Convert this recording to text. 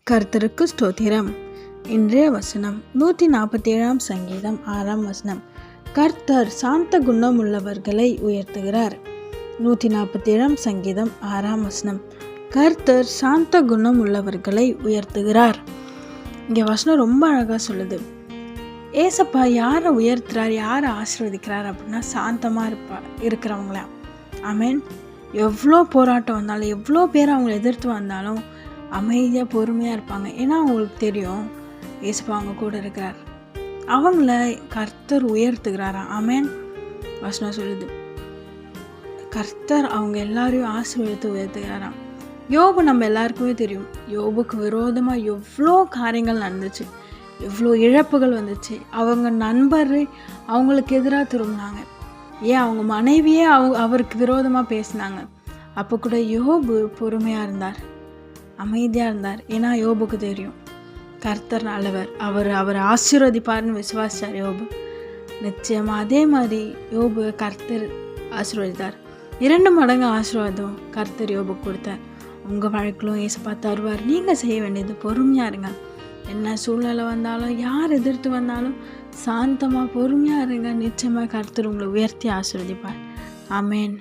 கர்த்தருக்கு ஸ்தோத்திரம். இன்றைய வசனம் 147 சங்கீதம் 6 வசனம். கர்த்தர் சாந்த குணம் உள்ளவர்களை உயர்த்துகிறார். 147 சங்கீதம் 6 வசனம். கர்த்தர் சாந்த குணம் உள்ளவர்களை உயர்த்துகிறார். இங்கே வசனம் ரொம்ப அழகாக சொல்லுது. ஏசப்பா யாரை உயர்த்துறார், யாரை ஆசீர்வதிக்கிறார் அப்படின்னா சாந்தமாக இருக்கிறவங்கள. ஆமென். எவ்வளோ போராட்டம் வந்தாலும், எவ்வளோ பேர் அவங்கள எதிர்த்து வந்தாலும் அமைதியாக பொறுமையாக இருப்பாங்க. ஏன்னா அவங்களுக்கு தெரியும் ஏசப்பா அவங்க கூட இருக்கிறார். அவங்கள கர்த்தர் உயர்த்துகிறாராம். ஆமென். வசனம் சொல்லுது, கர்த்தர் அவங்க எல்லாரையும் ஆசீர்வதித்து உயர்த்துகிறாராம். யோபு நம்ம எல்லாருக்குமே தெரியும். யோபுக்கு விரோதமாக எவ்வளோ காரியங்கள் நடந்துச்சு, எவ்வளோ இழப்புகள் வந்துச்சு. அவங்க நண்பர் அவங்களுக்கு எதிராக திரும்பினாங்க. ஏன் அவங்க மனைவியே அவருக்கு விரோதமாக பேசினாங்க. அப்போ கூட யோபு பொறுமையாக இருந்தார், அமைதியாக இருந்தார். ஏன்னா யோபுக்கு தெரியும் கர்த்தர் நல்லவர், அவர் ஆசீர்வதிப்பார்னு விசுவாசித்தார் யோபு. நிச்சயமாக அதே மாதிரி யோபு கர்த்தர் ஆசீர்வதித்தார். 2 மடங்கு ஆசீர்வாதம் கர்த்தர் யோபுக்கு கொடுத்தார். உங்கள் வாழ்க்கையிலும் ஏசப்பா தருவார். நீங்கள் செய்ய வேண்டியது பொறுமையாக இருங்க. என்ன சூழ்நிலை வந்தாலும், யார் எதிர்த்து வந்தாலும் சாந்தமாக பொறுமையாக இருங்க. நிச்சயமாக கர்த்தர் உங்களை உயர்த்தி ஆசீர்வதிப்பார். ஆமென்.